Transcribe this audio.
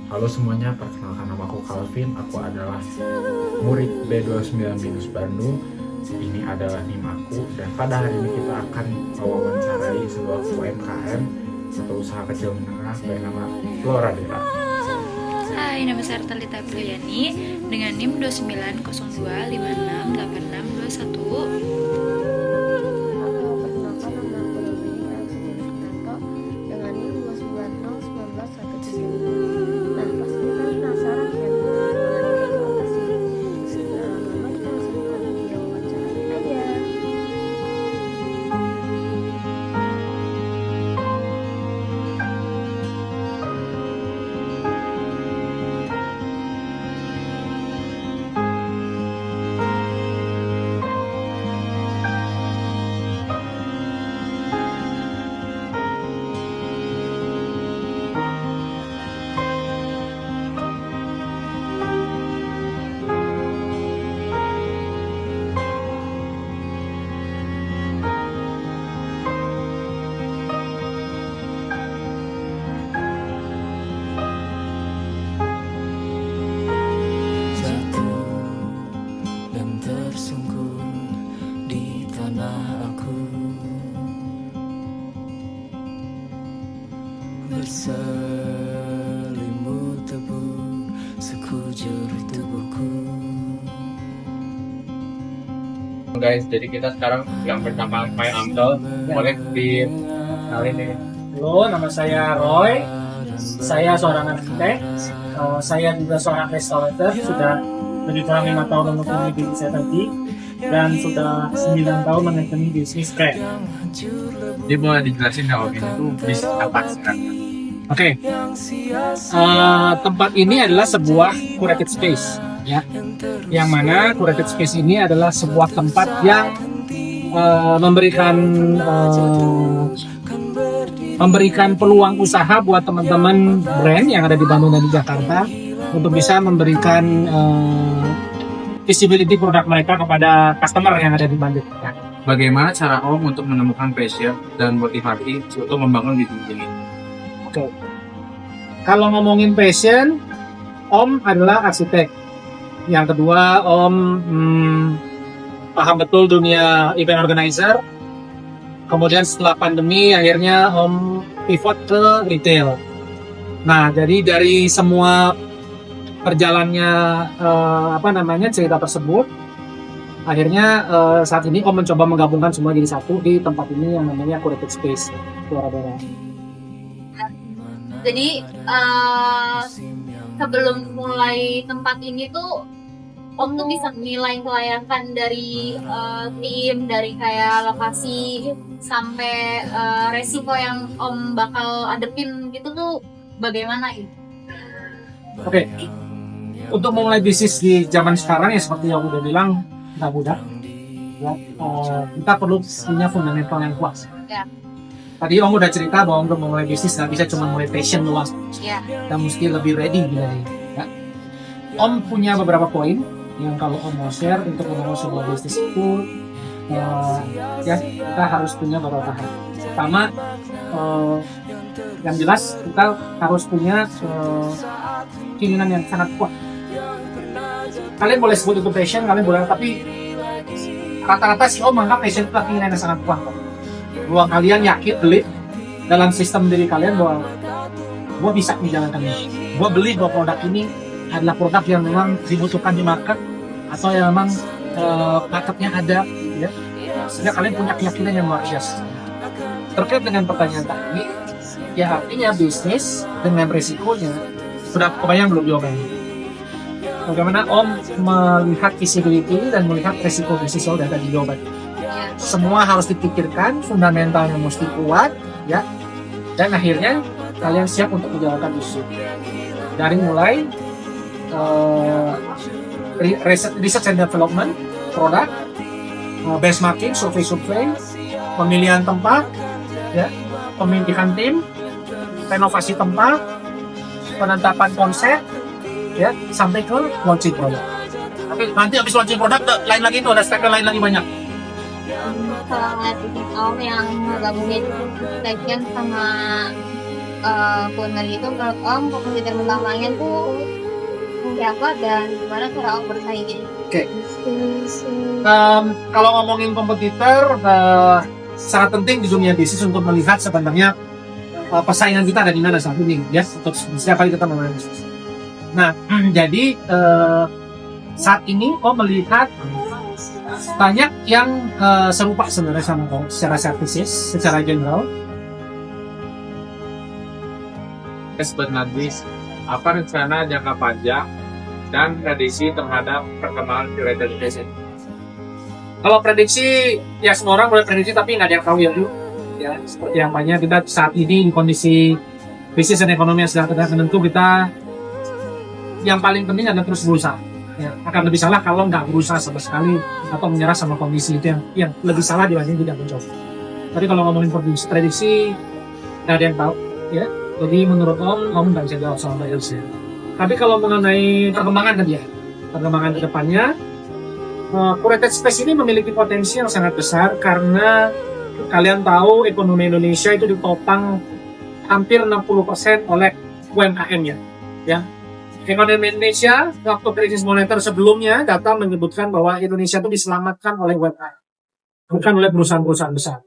Halo semuanya, perkenalkan nama aku Calvin. Aku adalah murid B29 Bandung. Ini adalah NIM aku, dan pada hari ini kita akan mewawancarai sebuah UMKM atau usaha kecil menengah bernama Flora Dera. Hai, nama saya Artalita Prilyani dengan NIM 2902568621. Halo, perkenalkan nama aku Dominic Alexander Fernando dengan NIM 290191117. Nah, pasti kan penasaran ya mengenai itu apa sih? Lama-lama kita langsung ke video wawancaranya aja. Jatuh dan tersungkur di tanah aku, berselimut debu sekujur tubuhku. Guys, jadi kita sekarang yang bersama My Uncle. Boleh dikenalin nih. Halo, nama saya Roy. Saya seorang arsitek. Saya juga seorang restaurator. Sudah lebih kurang 5 tahun menekuni bisnis F&B dan sudah 9 tahun menekuni bisnis craft. Jadi boleh dijelasin nggak Om, ini tuh bisnis apa sebenarnya? Oke, tempat ini adalah sebuah curated space, ya. Yang mana curated space ini adalah sebuah tempat yang memberikan peluang usaha buat teman-teman brand yang ada di Bandung dan di Jakarta untuk bisa memberikan visibility produk mereka kepada customer yang ada di Bandung. Ya. Bagaimana cara Om untuk menemukan passion dan motivasi untuk membangun bisnis ini? Oke. Kalau ngomongin passion, Om adalah arsitek. Yang kedua, Om paham betul dunia event organizer. Kemudian setelah pandemi, akhirnya Om pivot ke retail. Nah, jadi dari semua perjalannya cerita tersebut, akhirnya saat ini Om mencoba menggabungkan semua jadi satu di tempat ini yang namanya Curated Space Flora Dera. Jadi sebelum mulai tempat ini tuh Om tuh bisa menilai kelayakan dari tim, dari kayak lokasi sampai resiko yang Om bakal adepin gitu tuh bagaimana gitu? Oke, untuk memulai bisnis di zaman sekarang ya seperti yang udah bilang nggak mudah. Ya, kita perlu punya fundamental yang kuat. Ya. Tadi Om udah cerita bahwa untuk memulai bisnis nggak bisa cuma mulai passion doang. Ya. Kita mesti lebih ready dari. Ya. Om punya beberapa poin yang kalau Om mau share untuk membangun sebuah bisnis itu, ya kita harus punya beberapa hal. Pertama, yang jelas kita harus punya keinginan yang sangat kuat. Kalian boleh sebut itu passion, kalian boleh, tapi rata-rata si Om menganggap passion itu keinginan yang sangat kuat. Bahwa kalian yakin, beli dalam sistem diri kalian bahwa gue bisa menjalankan ini. Gue beli bahwa produk ini adalah produk yang memang dibutuhkan di market atau yang memang marketnya ada, ya. Sehingga kalian punya keyakinan yang luar biasa. Terkait dengan pertanyaan tadi, ya artinya bisnis dengan resikonya sudah kebayang belum jawabannya? Bagaimana Om melihat visibility dan melihat resiko bisnis sudah tadi jawabannya? Semua harus dipikirkan, fundamentalnya mesti kuat, ya. Dan akhirnya kalian siap untuk menjalankan bisnis. Dari mulai research and development, produk, benchmarking, survei, pemilihan tempat, ya, pemilihan tim, renovasi tempat, penetapan konsep, ya, sampai ke launching produk. Tapi nanti habis launching produk, lain lagi itu ada step lain lagi banyak. Kalau ngeliat bisnis Om yang ngegabungin passion sama kuliner itu menurut Om kompetitor utamanya tuh siapa dan gimana cara Om bersaing? Kalau ngomongin kompetitor, sangat penting di dunia bisnis untuk melihat sebenarnya persaingan kita ada di mana saat ini, ya, untuk setiap kali kita memulai bisnis. Nah, jadi saat ini Om melihat banyak yang serupa sebenarnya sama Om secara services, secara general. Yes, but not least, apa rencana jangka panjang dan prediksi terhadap perkembangan curated fashion? Kalau prediksi, ya semua orang boleh prediksi tapi nggak ada yang tahu ya dulu. Ya, seperti yang banyak kita saat ini di kondisi bisnis dan ekonomi yang sedang tidak menentu, kita yang paling penting adalah terus berusaha. Ya, akan lebih salah kalau nggak berusaha sama sekali atau menyerah sama kondisi itu yang lebih salah dibanding tidak mencoba. Tapi kalau ngomongin prediksi nggak ada yang tahu, ya. Jadi menurut Om nggak bisa jawab soal itu. Tapi kalau mengenai perkembangan tadi ya, perkembangan ke depannya, curated space ini memiliki potensi yang sangat besar karena kalian tahu ekonomi Indonesia itu ditopang hampir 60% oleh UMKM-nya, ya. Ekonomi Indonesia waktu krisis moneter sebelumnya data menyebutkan bahwa Indonesia itu diselamatkan oleh UMKM, bukan oleh perusahaan-perusahaan besar.